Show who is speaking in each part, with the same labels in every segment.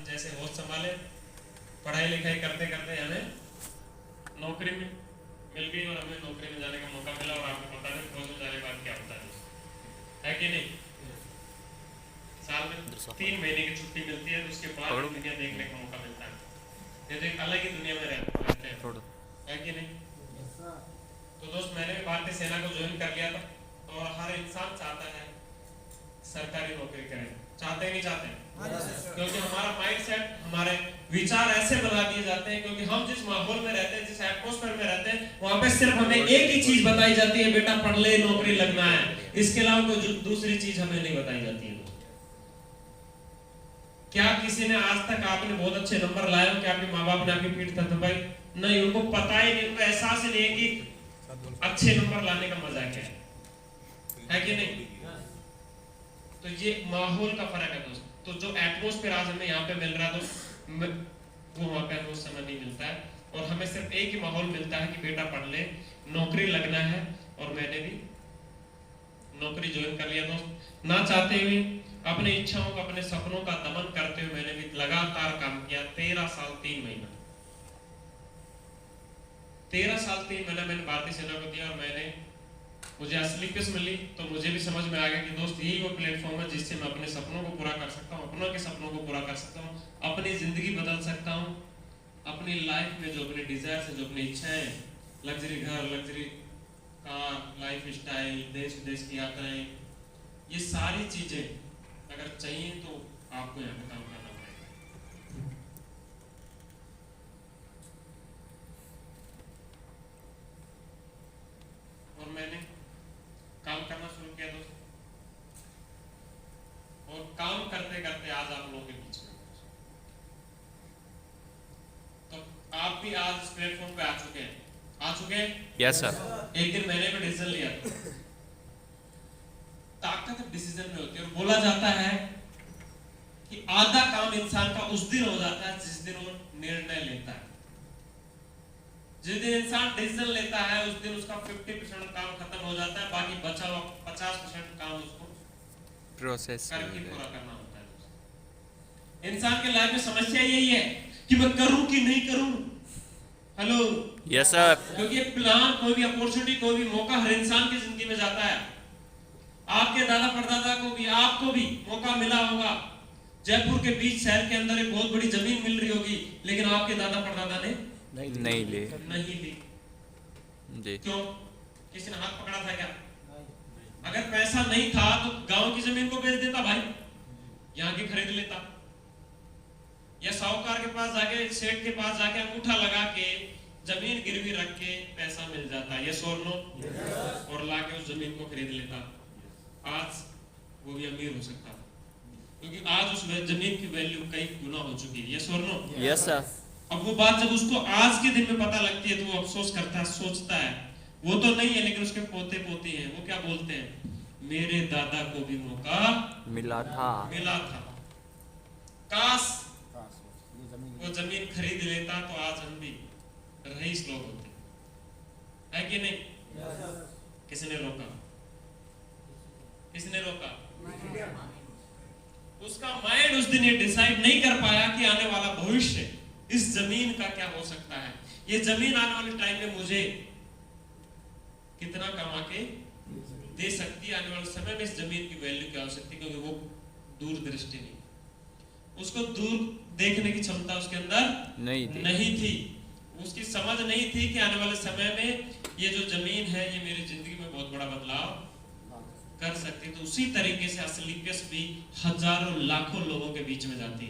Speaker 1: जैसे होश संभाले, पढ़ाई लिखाई करते करते हमें नौकरी में मिल गई और हमें नौकरी में जाने का मौका मिला। और आपको पता नहीं फौज में जाने के बाद क्या होता है कि नहीं। साल में 3 महीने की छुट्टी मिलती है, तो उसके बाद दुनिया देखने का मौका मिलता है। ये तो एक अलग ही दुनिया में रहते हैं, है कि नहीं। तो दोस्त, मैंने भी भारतीय सेना को ज्वाइन कर लिया था। और हर इंसान चाहता है सरकारी नौकरी करें, चाहते ही नहीं चाहते, क्योंकि हमारा माइंडसेट, हमारे विचार ऐसे बना दिए जाते हैं, क्योंकि हम जिस माहौल में रहते हैं, जिस एटमॉस्फेयर में रहते हैं, वहां पे सिर्फ हमें एक ही चीज बताई जाती है, बेटा पढ़ ले, नौकरी लगना है। इसके अलावा कोई दूसरी चीज हमें नहीं बताई जाती है। क्या किसी ने आज तक, आपने बहुत अच्छे नंबर लाए हो, क्या आपके माँ बाप ने आपकी पीठ थपथपाई? नहीं, उनको पता ही नहीं, उनको एहसास ही नहीं है कि अच्छे नंबर लाने का मजा क्या है कि नहीं। तो ये माहौल का फर्क है दोस्त। तो जो एटमॉस्फेयर आज हमें यहाँ पे मिल रहा है तो वो वहाँ पे हमें उस समय नहीं मिलता है। और हमें सिर्फ एक ही माहौल मिलता है कि बेटा पढ़ ले, नौकरी लगना है। और मैंने भी नौकरी ज्वाइन कर लिया दोस्त, ना चाहते हुए, अपनी इच्छाओं का, अपने सपनों का दमन करते हुए मैंने भी लगातार काम किया। 13 साल 3 महीना, 13 साल 3 महीना मैंने भारतीय सेना को दिया। और मुझे असली किस मिली, तो मुझे भी समझ में आ गया कि दोस्त यही वो प्लेटफॉर्म है जिससे मैं अपने सपनों को पूरा कर सकता हूँ, अपनों के सपनों को पूरा कर सकता हूँ, अपनी जिंदगी बदल सकता हूँ। अपनी लाइफ में जो अपने डिजायर है, जो अपनी इच्छाएं, लग्जरी घर, लग्जरी कार, लाइफ स्टाइल, देश विदेश की यात्राएं, ये सारी चीजें अगर चाहिए तो आपको यहाँ पे काम करना पड़ेगा। और मैंने काम करना शुरू किया दोस्त, और काम करते करते आज आप लोगों के बीच में, तो आप भी आज इस प्लेटफॉर्म पे आ चुके हैं।
Speaker 2: Yes sir.
Speaker 1: एक दिन मैंने भी डिसीजन लिया। ताकत डिसीजन में होती है। और बोला जाता है कि आधा काम इंसान का उस दिन हो जाता है जिस दिन वो निर्णय लेता है। जिस दिन इंसान डिसीजन लेता है उस दिन उसका 50% काम खत्म हो जाता है, बाकी बचा हुआ 50% काम उसको
Speaker 2: प्रोसेस
Speaker 1: करके पूरा करना होता है। इंसान के लाइफ में समस्या यही है कि मैं करूं कि नहीं करूं। Hello,
Speaker 2: yes sir.
Speaker 1: क्योंकि एक प्लान, कोई भी अपॉर्चुनिटी, कोई भी मौका हर इंसान की जिंदगी में जाता है। आपके दादा परदादा को भी, आपको भी मौका मिला होगा। जयपुर के बीच शहर के अंदर एक बहुत बड़ी जमीन मिल रही होगी, लेकिन आपके दादा परदादा ने
Speaker 2: नहीं ली
Speaker 1: जी। क्यों? किसी ने हाथ पकड़ा था क्या? अगर पैसा नहीं था तो गांव की जमीन को बेच देता भाई, यहाँ की खरीद लेता, या साहूकार के पास जाके, सेठ के पास जाके अंगूठा लगा के जमीन गिरवी रख के पैसा मिल जाता, ये सोनो, और लाके उस जमीन को खरीद लेता। आज वो भी अमीर हो सकता, क्योंकि आज उस जमीन की वैल्यू कई गुना हो चुकी है, ये सोनो।
Speaker 2: Yes sir.
Speaker 1: अब वो बात जब उसको आज के दिन में पता लगती है तो वो अफसोस करता है, सोचता है, वो तो नहीं है लेकिन उसके पोते पोती हैं, वो क्या बोलते हैं, मेरे दादा को भी मौका
Speaker 2: मिला था।
Speaker 1: काश वो जमीन खरीद लेता तो आज हम भी रईस लोग होते, है कि नहीं। किसने रोका? उसका माइंड उस दिन ये डिसाइड नहीं कर पाया कि आने वाला भविष्य इस जमीन का क्या हो सकता है। ये जमीन आने वाले टाइम में मुझे कितना कमा के दे सकती है, आने वाले समय में इस जमीन की वैल्यू क्या हो सकती है, क्योंकि वो दूरदृष्टि नहीं, उसको दूर देखने की क्षमता उसके अंदर नहीं थी। उसकी समझ नहीं थी कि आने वाले समय में ये जो जमीन है ये मेरी जिंदगी में बहुत बड़ा बदलाव कर सकती है। तो उसी तरीके से असलीपियत भी हजारों लाखों लोगों के बीच में जाती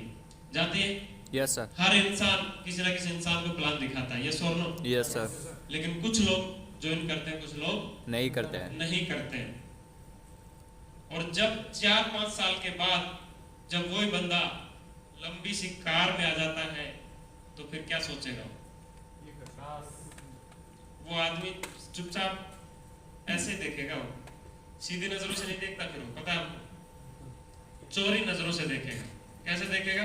Speaker 1: है।
Speaker 2: Yes sir.
Speaker 1: हर इंसान किसी न किसी इंसान को प्लान दिखाता है, यस और नो।
Speaker 2: Yes sir.
Speaker 1: लेकिन कुछ लोग ज्वाइन करते हैं, कुछ लोग
Speaker 2: नहीं करते हैं।
Speaker 1: और जब 4-5 साल के बाद जब वही बंदा लंबी सी कार में आ जाता है तो फिर क्या सोचेगा वो आदमी? चुपचाप ऐसे देखेगा, वो सीधी नजरों से नहीं देखता, फिर वो पता है आपको, चोरी नजरों से देखेगा। कैसे देखेगा?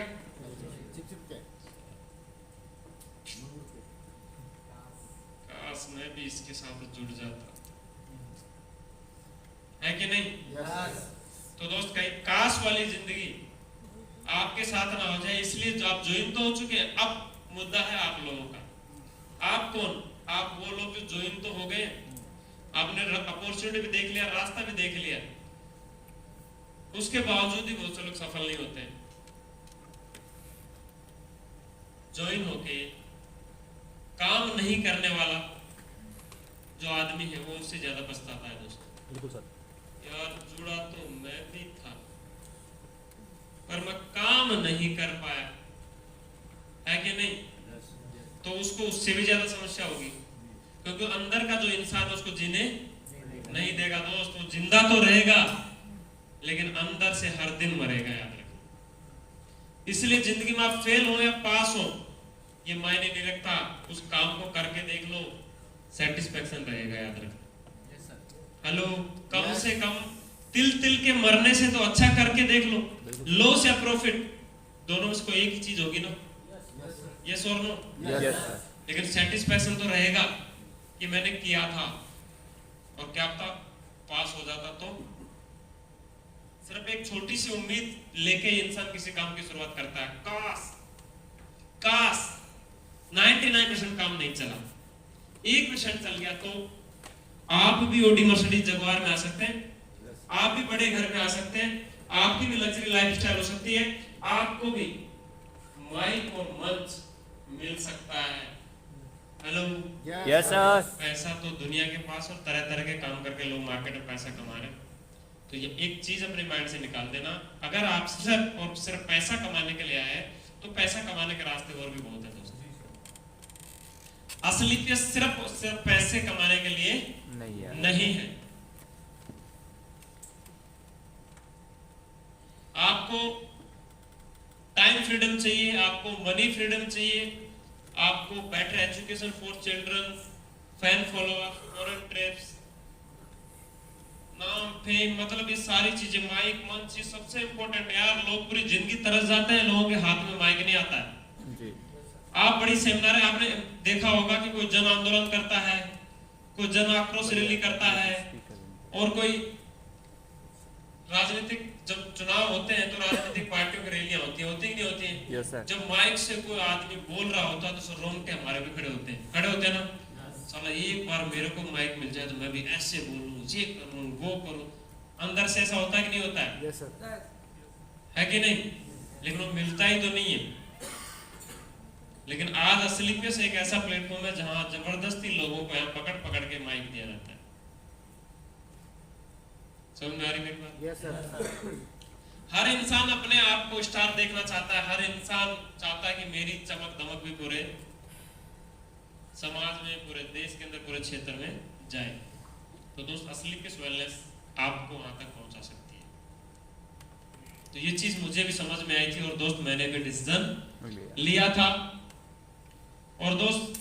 Speaker 1: काश मैं भी इसके साथ जुड़ जाता, है कि नहीं। तो दोस्त, कहीं काश वाली जिंदगी आप आपके साथ ना हो जाए, इसलिए जो आप ज्वाइन तो हो चुके हैं, अब मुद्दा है आप लोगों का। आप कौन? आप वो लोग जो ज्वाइन तो हो गए, आपने अपॉर्चुनिटी भी देख लिया, रास्ता भी देख लिया, उसके बावजूद ही बहुत से लोग सफल नहीं होते। ज्वाइन होके काम नहीं करने वाला जो आदमी है वो उससे ज्यादा पछताता है दोस्तों।
Speaker 3: बिल्कुल सर।
Speaker 1: यार जुड़ा तो मैं भी था पर मैं काम नहीं कर पाया, है कि नहीं? तो उसको उससे भी ज्यादा समस्या होगी, क्योंकि अंदर का जो इंसान है उसको जीने नहीं देगा दोस्त। वो जिंदा तो रहेगा लेकिन अंदर से हर दिन मरेगा, याद रखना। इसलिए जिंदगी में आप फेल हो या पास हो ये मायने नहीं रखता, उस काम को करके देख लो, सेटिस्फेक्शन रहेगा, याद रखना। हेलो, कम से कम तिल तिल के मरने से तो अच्छा करके देख लो। लॉस या प्रॉफिट दोनों में से कोई एक ही चीज होगी ना, यस और नो?
Speaker 2: Yes sir.
Speaker 1: लेकिन सेटिस्फेक्शन तो रहेगा कि मैंने किया था, और क्या पता पास हो जाता तो। सिर्फ एक छोटी सी उम्मीद लेके इंसान किसी काम की शुरुआत करता है। काश 99% काम नहीं चला, 1% चल गया तो आप भी ओडी मर्सिडीज जगुआर में आ सकते हैं, आप भी बड़े घर में आ सकते हैं, आपकी भी लग्जरी लाइफस्टाइल हो सकती है, आपको भी माइक और मंच मिल सकता है। Hello,
Speaker 2: yes sir.
Speaker 1: पैसा तो दुनिया के पास और तरह तरह के काम करके लोग मार्केट में पैसा कमा रहे हैं। तो ये एक चीज अपने माइंड से निकाल देना, अगर आप सिर्फ और सिर्फ पैसा कमाने के लिए आए तो पैसा कमाने के रास्ते और भी बहुत है दोस्तों। असली पे सिर्फ और सिर्फ पैसे कमाने के लिए नहीं है। आपको टाइम फ्रीडम चाहिए, आपको मनी फ्रीडम चाहिए, आपको better education for children, fan follower, foreign trips, नाम, फेम, मतलब ये सारी चीजें, माइक, मंच, ये सबसे इंपॉर्टेंट। यार लोग पूरी जिंदगी तरस जाते हैं, लोगों के हाथ में माइक नहीं आता है जी। आप बड़ी सेमिनार है, आपने देखा होगा कि कोई जन आंदोलन करता है, कोई जन आक्रोश रैली करता है, और कोई राजनीतिक जब चुनाव होते हैं तो राजनीतिक पार्टियों की रैलियां होती ही नहीं होती हैं।
Speaker 2: Yes sir.
Speaker 1: जब माइक से कोई आदमी बोल रहा होता है तो सब रोंगटे हमारे भी खड़े होते हैं ना। साला एक बार मेरे को माइक मिल जाए तो मैं भी ऐसे बोलूं, ये करूं, वो करूं। अंदर से ऐसा होता है कि नहीं होता है?
Speaker 3: Yes sir.
Speaker 1: है कि नहीं? लेकिन वो मिलता ही तो नहीं है। लेकिन आज असली पे से एक ऐसा प्लेटफॉर्म है जहां जबरदस्ती लोगों को यहाँ पकड़ पकड़ के माइक दिया जाता है। समझ में आ रही मेरी बात?
Speaker 3: Yes sir.
Speaker 1: हर इंसान अपने आप को स्टार देखना चाहता है, हर इंसान चाहता है कि मेरी चमक दमक भी पूरे समाज में, पूरे देश के अंदर, पूरे क्षेत्र में जाए। तो दोस्त असली किस वेलनेस आपको वहां तक पहुंचा सकती है। तो ये चीज मुझे भी समझ में आई थी, और दोस्त मैंने भी डिसीजन लिया था। और दोस्त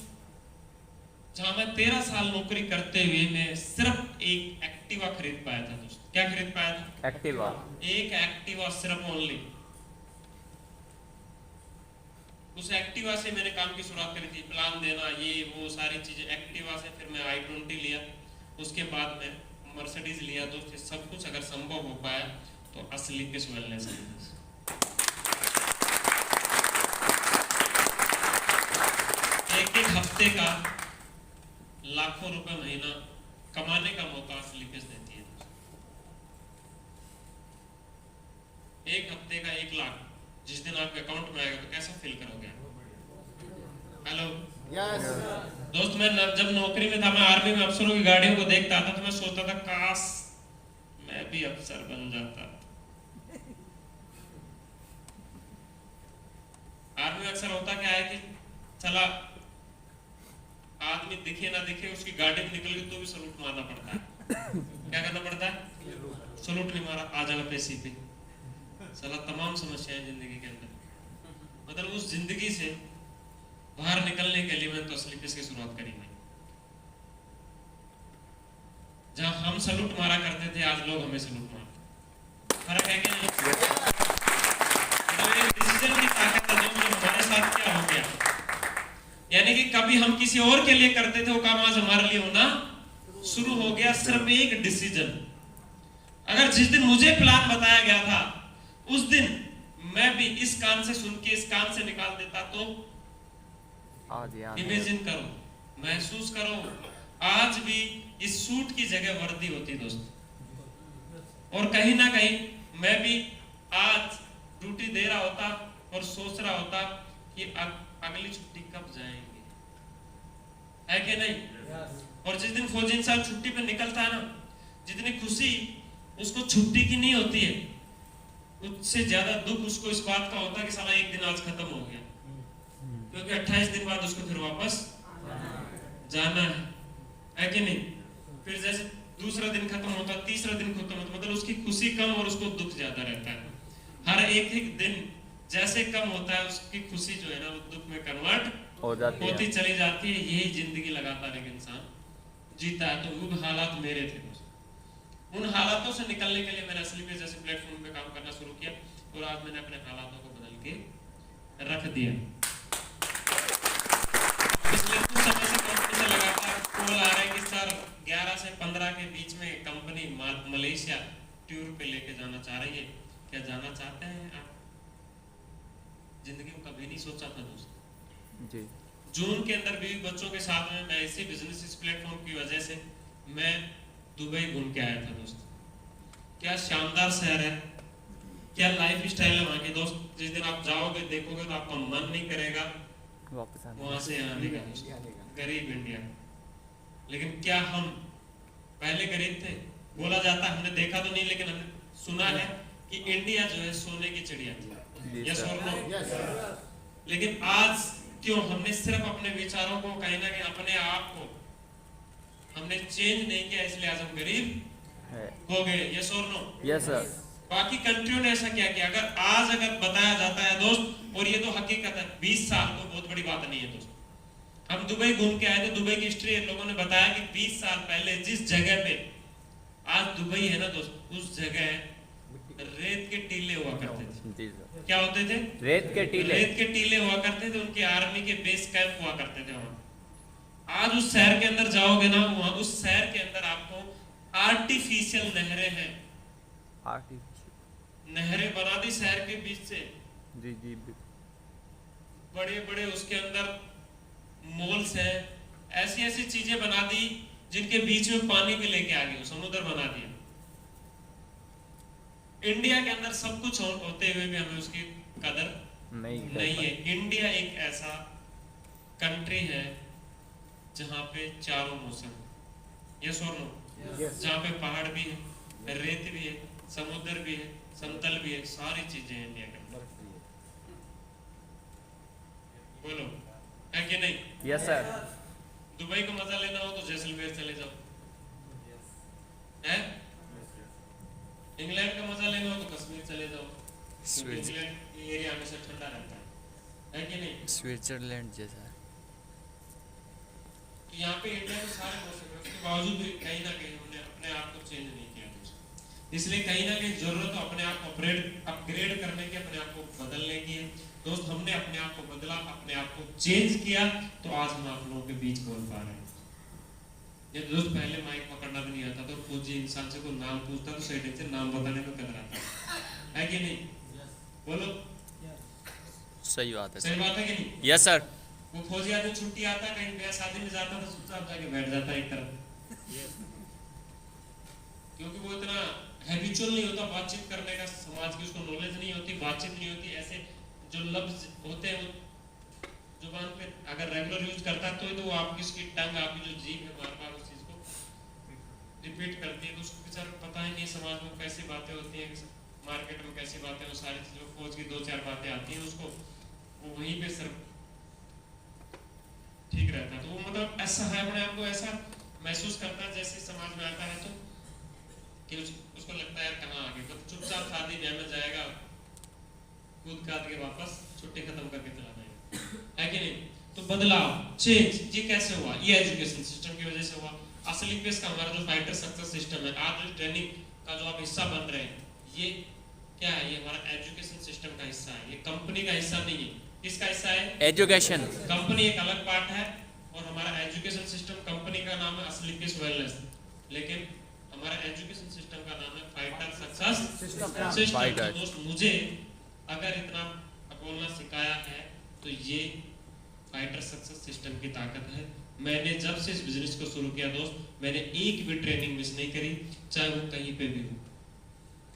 Speaker 1: जहां मैं 13 साल नौकरी करते हुए मैं सिर्फ एक एक्टिवा खरीद पाया था दोस्त। क्या खरीद पाया था?
Speaker 2: एक्टिवा।
Speaker 1: एक एक्टिवा, सिर्फ ओनली। उस एक्टिवा से मैंने काम की शुरुआत करी थी, प्लान देना, ये वो सारी चीजें एक्टिवा से। फिर मैं i20 लिया, उसके बाद मैं मर्सिडीज लिया। दोस्त ये सब कुछ अगर संभव हो पाया तो असली किस वेलनेस है। एक हफ्ते का लाखों रुपए महीना कमाने का मौका असली किस देती है। एक हफ्ते का 1 लाख जिस दिन आपके अकाउंट में आएगा तो कैसा फील करोगे? हेलो,
Speaker 3: यस
Speaker 1: दोस्त मैं जब नौकरी में था, मैं आर्मी में अफसरों की गाड़ियों को देखता था तो मैं सोचता था काश मैं भी अफसर बन जाता। आर्मी में अक्सर होता क्या है कि चला आदमी दिखे ना दिखे, उसकी गाड़ी में निकल गई तो भी सलूट मारना पड़ता है। क्या करना पड़ता है? सलूट नहीं मारा, आ जाना पेशी पे। साला तमाम समस्याएं जिंदगी के अंदर। मतलब उस जिंदगी से बाहर निकलने के लिए मैंने तो असली किसकी शुरुआत करी नहीं। जहां हम सलूट मारा करते थे, आज लोग हमें सलूट मारते। फर्क है कि नहीं? डिसीजन की ताकत है जो हमारे साथ क्या हो गया। यानी कि कभी हम किसी और के लिए करते थे वो काम आज हमारे लिए होना शुरू हो गया, सिर्फ एक डिसीजन। अगर जिस दिन मुझे प्लान बताया गया था उस दिन मैं भी इस कान से सुन के इस कान से निकाल देता तो इमेजिन करो, महसूस करो, आज भी इस सूट की जगह वर्दी होती दोस्त। और कहीं ना कहीं मैं भी आज ड्यूटी दे रहा होता और सोच रहा होता कि अगली छुट्टी कब जाएंगे, है कि नहीं? और जिस दिन फौजी इंसान छुट्टी पे निकलता है ना, जितनी खुशी उसको छुट्टी की नहीं होती है, उससे ज्यादा दुख उसको इस बात का होता है कि साला एक दिन आज खत्म हो गया, क्योंकि 28 दिन बाद उसको फिर वापस जाना है कि नहीं? फिर जैसे दूसरा दिन खत्म होता, तीसरा दिन खत्म होता, मतलब उसकी खुशी कम और उसको दुख ज्यादा रहता है। हर एक एक दिन जैसे कम होता है, उसकी खुशी जो है ना वो दुख में कन्वर्ट होती चली जाती है। यही जिंदगी लगातार एक इंसान जीता है। तो वो हालात मेरे थे दोस्त। उन हालातों से निकलने के लिए मैंने असली पे जैसे प्लेटफॉर्म पे काम करना शुरू किया और आज मैंने अपने हालातों को बदल के रख दिया। इसलिए कुछ समय से कंपनी से लगातार कॉल आ रहा है कि सर 11 से 15 के बीच में कंपनी मलेशिया टूर पे लेके जाना चाह रही है, क्या जाना चाहते हैं आप? जिंदगी में कभी नहीं सोचा था दोस्त जी। जून के अंदर बीवी बच्चों के साथ में मैं इसी बिजनेस इस प्लेटफॉर्म की वजह से मैं दुबई घूम के आया था दोस्त। क्या शानदार शहर है, क्या लाइफ स्टाइल है वहाँ की दोस्त। जिस दिन आप जाओगे देखोगे तो आपका मन नहीं करेगा वापस वहाँ से यहाँ आने का दोस्त। गरीब इंडिया, लेकिन क्या हम पहले गरीब थे? बोला जाता है, हमने देखा तो नहीं लेकिन हमने सुना है कि इंडिया जो है सोने की चिड़िया थी, यस और नो? लेकिन आज क्यों हमने सिर्फ अपने विचारों को कहीं ना कहीं अपने आप को हमने चेंज नहीं किया, इसलिए आज हम गरीब हो गए, यस और नो? Yes sir. बाकी कंट्रियों ने ऐसा क्या किया? अगर बताया जाता है दोस्त, और ये तो हकीकत है, 20 साल तो बहुत बड़ी बात नहीं है दोस्त। हम दुबई घूम के आए थे, दुबई की हिस्ट्री लोगों ने बताया कि 20 साल पहले जिस जगह पे आज दुबई है ना दोस्त, उस जगह रेत के टीले हुआ करते थे। क्या होते थे? रेत के टीले हुआ करते थे। उनके आर्मी के बेस कैंप हुआ करते थे वहां। आज उस शहर के अंदर जाओगे ना, वहां उस शहर के अंदर आपको आर्टिफिशियल नहरें हैं, नहरें बना दी शहर के बीच से। जी जी। बड़े बड़े उसके अंदर मॉल्स हैं, ऐसी ऐसी चीजें बना दी जिनके बीच में पानी भी लेके आ गए, समुद्र बना दिया। इंडिया के अंदर सब कुछ होते हुए भी हमें उसकी कदर नहीं है। इंडिया एक ऐसा कंट्री है जहाँ पे चारों मौसम, यस और नो? जहाँ पे पहाड़ भी है, रेत भी है, समुद्र भी है, समतल भी है, सारी चीजें हैं इंडिया के अंदर। बोलो है कि नहीं? Yes sir. दुबई का मजा लेना हो तो जैसलमेर चले जाओ, है? इंग्लैंड का मजा लेना हो तो कश्मीर चले जाओ, इंग्लैंड एरिया हमेशा ठंडा रहता है कि नहीं?
Speaker 2: स्विट्जरलैंड जैसा है।
Speaker 1: तो यहाँ पे इंडिया में सारे मौसम है, उसके बावजूद भी कहीं ना कहीं हमने अपने आप को चेंज नहीं किया। इसलिए कहीं ना कहीं जरूरत है अपने आप को अपग्रेड करने की, अपने आप को बदलने की है दोस्त। हमने अपने आप को बदला, अपने आप को चेंज किया, तो आज हम आप लोगों के बीच बोल पा रहे हैं। ये दोस्त पहले माइक पकड़ना भी नहीं आता तो फौजी इंसान से कोई नाम पूछता तो सही ढंग से नाम बताने में कतराता है कि नहीं? बोलो
Speaker 2: सही बात है।
Speaker 1: सही बात है कि नहीं?
Speaker 2: Yes sir.
Speaker 1: वो फौजी आदमी छुट्टी आता, कहीं ब्याह शादी में जाता तो चुपचाप जाके बैठ जाता एक तरफ, क्योंकि वो इतना हैबिचुअल नहीं होता बातचीत करने का, समाज की उसको नॉलेज नहीं होती, बातचीत नहीं होती। ऐसे जो लफ्ज होते हैं वो जुबान पे अगर रेगुलर यूज करता है तो वो आपकी उसकी टंग, आपकी जो जीभ है बार बार उस चीज को रिपीट करती है, तो उसको बेचारा पता ही नहीं समाज में कैसी बातें होती हैं, मार्केट में कैसी बातें, वो सारी चीजों फौज की 2-4 बातें आती हैं, उसको वो वहीं पे सिर्फ ठीक रहता है। तो वो मतलब ऐसा है, अपने आप को ऐसा महसूस करता है जैसे समाज में आता है तो कि उसको लगता है कहाँ आ गए, तो चुपचाप शादी ब्याह में जाएगा, कूद काट के वापस छुट्टी खत्म करके चला जाएगा, है कि नहीं? तो बदलाव, चेंज ये कैसे हुआ? ये एजुकेशन सिस्टम की वजह से हुआ। असली पेश का हमारा जो फाइटर सक्सेस सिस्टम है, आज जो ट्रेनिंग का जो आप हिस्सा बन रहे हैं, ये क्या है? ये हमारा एजुकेशन सिस्टम का हिस्सा है, ये कंपनी का हिस्सा नहीं है। किसका हिस्सा है? एजुकेशन। कंपनी एक अलग पार्ट है और हमारा एजुकेशन सिस्टम, कंपनी का नाम है असली पेश वेलनेस, लेकिन हमारा एजुकेशन सिस्टम का नाम है फाइटर सक्सेस सिस्टम। तो दोस्त मुझे अगर इतना बोलना सिखाया है तो ये फाइटर सक्सेस सिस्टम की ताकत है। मैंने जब से इस बिजनेस को शुरू किया दोस्त, मैंने एक भी ट्रेनिंग मिस नहीं करी, चाहे वो कहीं पे भी हो,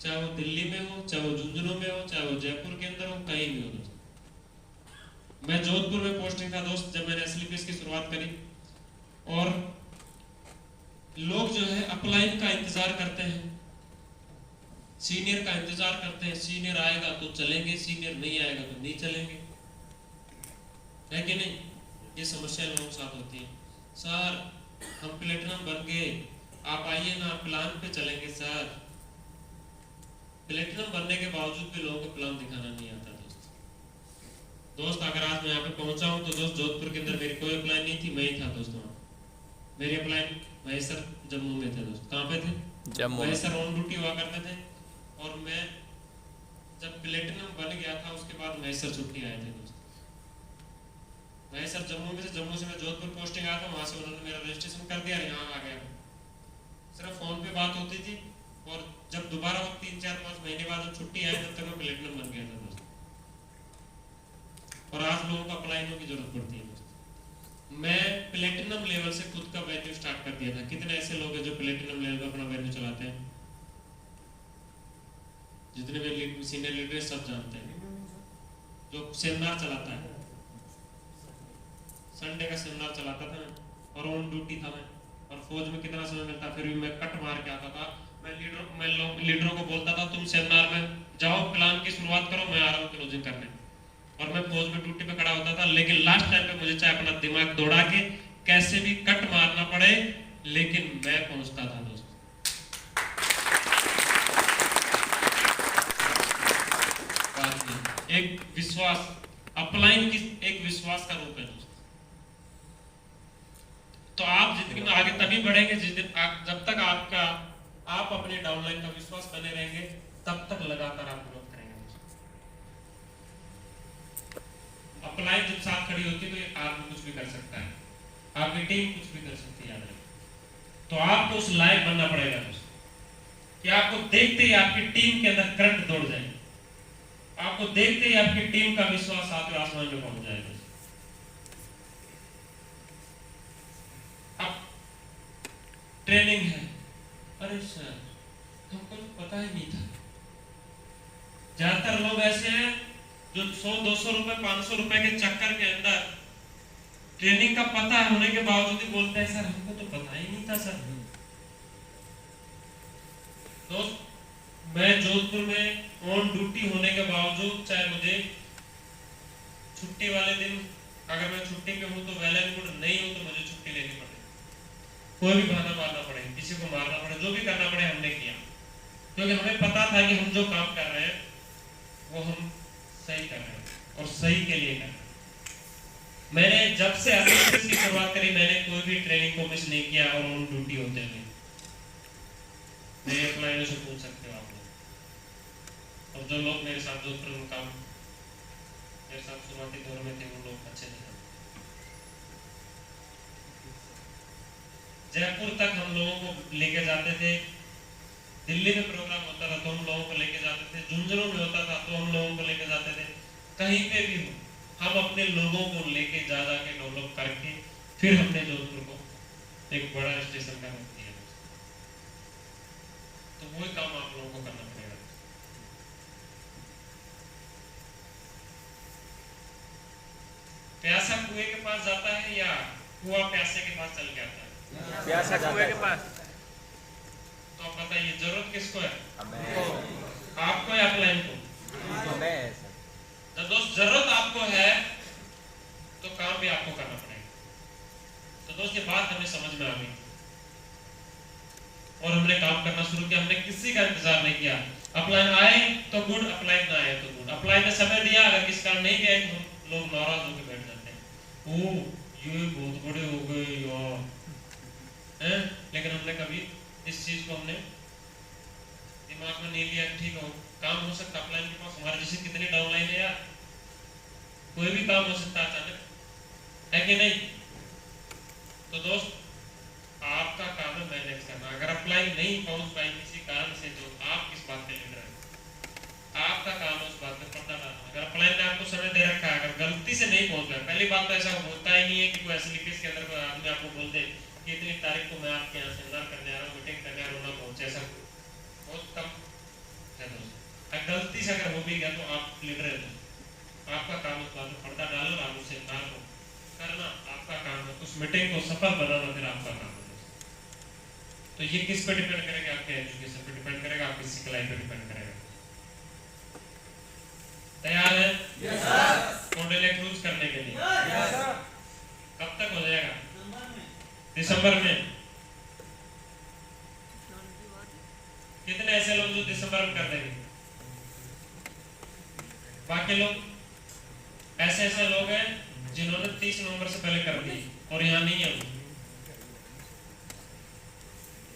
Speaker 1: चाहे वो दिल्ली में हो, चाहे वो झुंझुनू में हो, चाहे वो जयपुर के अंदर हो, कहीं भी हो दोस्त। मैं जोधपुर में पोस्टिंग था दोस्त जब मैंने एसलीपीएस की शुरुआत करी, और लोग जो है अपलाइन का इंतजार करते हैं, सीनियर का इंतजार करते हैं, सीनियर आएगा तो चलेंगे, सीनियर नहीं आएगा तो नहीं चलेंगे, है कि नहीं? ये समस्या लोगों के साथ होती है। सर हम प्लेटिनम बन गए, आप आइए ना, प्लान पे चलेंगे सर। प्लेटिनम बनने के बावजूद भी लोगों को प्लान दिखाना नहीं आता दोस्त। अगर आज मैं यहाँ पे पहुंचा हूँ तो दोस्त जोधपुर के अंदर मेरी कोई अप्लाई नहीं थी, मैं ही था दोस्त वहाँ। मेरी अप्लाई महेसर जम्मू में थे दोस्त। कहाँ पे थे?
Speaker 2: जम्मू।
Speaker 1: महेसर ऑन ड्यूटी हुआ करते थे, और मैं जब प्लेटिनम बन गया था उसके बाद महेसर छुट्टी आए थे दोस्त। महेसर जम्मू से मैं जोधपुर पोस्टिंग आया था, वहाँ से उन्होंने मेरा रजिस्ट्रेशन कर दिया, यहाँ आ गया। सिर्फ फोन पे बात होती थी, और जब दोबारा वो 3-4-5 महीने बाद जब छुट्टी आई तब तक मैं प्लेटिनम बन गया था दोस्त। और आज लोगों को अप्लाइनों की जरूरत पड़ती है दोस्त। मैं प्लेटिनम लेवल से खुद का वेन्यू स्टार्ट कर दिया था। कितने ऐसे लोग हैं जो प्लेटिनम लेवल पे अपना वेन्यू चलाते हैं? जितने भी सीनियर लीडर सब जानते हैं। जो सेमिनार चलाता है, संडे का सेमिनार चलाता था, और ऑन ड्यूटी था मैं, और फौज में कितना समय मिलता, फिर भी मैं कट मार के आता था। मैं लीडरों को बोलता था तुम सेमिनार में जाओ, प्लान की शुरुआत करो, मैं आ रहा हूँ क्लोजिंग करने। और मैं फौज में ड्यूटी पे खड़ा होता था, लेकिन लास्ट टाइम पे मुझे चाहे अपना दिमाग दौड़ा के कैसे भी कट मारना पड़े, लेकिन मैं पहुंचता था दोस्त। एक विश्वास, अपलाइन की एक विश्वास का रूप है दोस्त। तो आप जिंदगी में आगे तभी बढ़ेंगे जिस दिन जब तक आप अपने डाउनलाइन का विश्वास बने रहेंगे, तब तक लगातार आप ग्रोथ करेंगे। अपलाइन जब साथ खड़ी होती है तो एक आदमी कुछ भी कर सकता है, आपकी टीम कुछ भी कर सकती है, याद रखें। तो आपको उस लायक बनना पड़ेगा दोस्तों कि आपको देखते ही आपकी टीम के अंदर करंट दौड़ जाए, आपको देखते ही आपकी टीम का विश्वास सातवें आसमान में पहुंच जाएगा। अब ट्रेनिंग है, अरे सर हमको तो पता ही नहीं था। ज्यादातर लोग ऐसे हैं जो 100-200 रुपए 500 रुपए के चक्कर के अंदर ट्रेनिंग का पता होने के बावजूद ही बोलते हैं सर हमको तो पता ही नहीं था सर। दोस्त, मैं जोधपुर में ऑन ड्यूटी होने के बावजूद, चाहे मुझे छुट्टी वाले दिन, अगर मैं छुट्टी पे हूं तो वेल एंड गुड, नहीं हूं तो मुझे छुट्टी लेनी पड़े, कोई भी बहाना मारना पड़े, किसी को मारना पड़े, जो भी करना पड़े हमने किया, क्योंकि हमें पता था कि हम जो काम कर रहे हैं वो हम सही कर रहे हैं और सही के लिए कर रहे हैं। मैंने जब से एसलीपीएस की शुरुआत करी, मैंने कोई भी ट्रेनिंग को मिस नहीं किया, और ऑन ड्यूटी होते हुए मेरे अप्लाइनों से पूछ सकते हो आप लोग। और जो लोग मेरे साथ जोधपुर में काम मेरे साथ शुरुआती दौर में थे, वो लोग अच्छे थे। जयपुर तक हम लोगों को लेके जाते थे, दिल्ली में प्रोग्राम होता था तो हम लोगों को लेके जाते थे, झुंझुनू में होता था तो हम लोगों को लेके जाते थे, कहीं पे भी हो हम अपने लोगों को लेके जा के डेवलप करके फिर हमने जोधपुर को एक बड़ा स्टेशन का रूप दिया। तो वही काम आप लोगों को करना पड़ेगा। प्यासा कुएं के पास जाता है या कुआं प्यासे के पास चल के आता है?
Speaker 2: प्यासा कुएं के पास।
Speaker 1: तो आप बताइए जरूरत किसको है? आपको या अपलाइन को? तो दोस्त जरूरत आपको है तो काम भी आपको करना पड़ेगा। तो दोस्त ये बात हमें समझ में आ गई और हमने काम करना शुरू किया। हमने किसी का इंतजार नहीं किया। अपलाइन आए तो गुड, अपलाइन ना आए तो गुड। अपलाइन ने समय दिया, अगर किस कारण नहीं गए तो हम लोग नाराज होकर बैठ जाते हैं, ओ ये बहुत बड़े हो गए यार, हैं? लेकिन हमने कभी इस चीज को हमने दिमाग में नहीं लिया। ठीक हो, काम हो सकता अपलाइन के पास, हमारे जैसे कितने डाउनलाइन है यार, कोई भी काम हो सकता है अचानक, है कि नहीं? तो दोस्त आपका काम है मैनेज करना। अगर अपलाइन नहीं पहुंच पाई किसी कारण से, तो आप किस बात पे लीडर हैं, आपका काम है उस बात पे पर्दा डालना। समय दे रखा है, अगर गलती से नहीं पहुंच गया, पहली बात तो ऐसा होता ही नहीं है कि कोई ऐसे लिखे इसके अंदर कोई आदमी आपको बोल दे कि इतनी तारीख को मैं आपके यहाँ सेमिनार करने आ रहा हूँ, मीटिंग करने आ रहा हूँ, ना पहुंचे, ऐसा बहुत कम है दोस्त। अगर गलती से अगर हो भी गया तो आप लीडर है, तो आपका काम उस बात को पर्दा डालो, आप उस सेमिनार को करना आपका काम है, उस मीटिंग को सफल बनाना फिर आपका काम है। तो ये किस पे डिपेंड करेगा? आपके एजुकेशन पे डिपेंड करेगा, आपकी सिखलाई पे डिपेंड करेगा। तैयार है?
Speaker 3: Yes sir.
Speaker 1: कोंडेले क्रूज करने के लिए
Speaker 3: यस सर।
Speaker 1: कब तक हो जाएगा? दिसंबर में। कितने ऐसे लोग जो दिसंबर में कर देंगे? बाकी लोग ऐसे लोग हैं जिन्होंने 30 नवंबर से पहले कर दी और यहाँ नहीं है।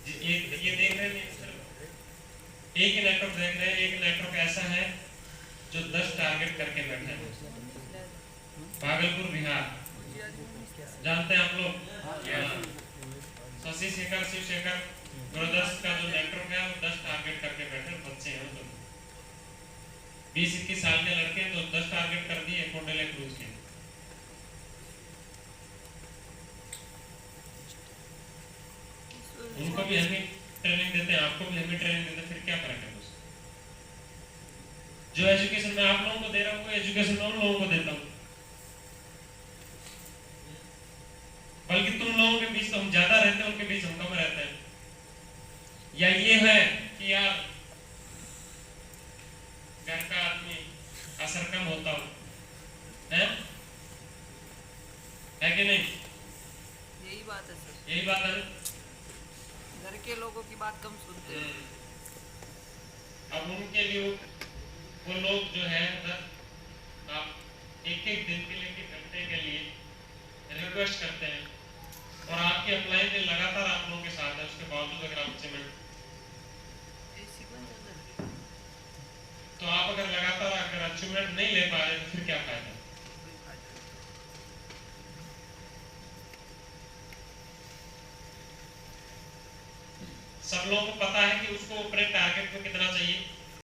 Speaker 1: ये देख रहे हैं, एक ही नेटवर्क देख रहे हैं, एक नेटवर्क ऐसा है जो 10 टारगेट करके बैठा है। भागलपुर बिहार, जानते हैं आप लोग? शशि शेखर, शिव शेखर ब्रदर्स का जो नेटवर्क है वो 10 टारगेट करके बैठे बच्चे हैं, तो 20-21 साल के लड़के तो 10 टारगेट कर दिए कोंडेले क्रूज के। उनको भी हम ही ट्रेनिंग देते हैं, आपको भी हम ही ट्रेनिंग देते हैं, फिर क्या फर्क है दोस्त? जो एजुकेशन मैं आप लोगों को दे रहा हूँ वो एजुकेशन मैं उन लोगों को देता हूँ, बल्कि तुम लोगों के बीच तो हम ज्यादा रहते हैं, उनके बीच हम कम रहते हैं। या ये है कि यार घर का आदमी असर कम होता हो, है कि नहीं?
Speaker 4: यही बात है सर,
Speaker 1: यही बात है।
Speaker 4: घर के लोगों की बात कम सुनते हैं।
Speaker 1: अब उनके लिए वो लोग जो है आप एक दिन के लिए, एक घंटे के लिए रिक्वेस्ट करते हैं और आपकी अप्लाई में लगातार आप लोगों के साथ है, उसके बावजूद अगर आप अचीवमेंट, तो आप अगर लगातार अगर अचीवमेंट नहीं ले पा रहे तो फिर क्या फायदा? सब लोगों को पता है कि उसको अपने टारगेट को कितना चाहिए,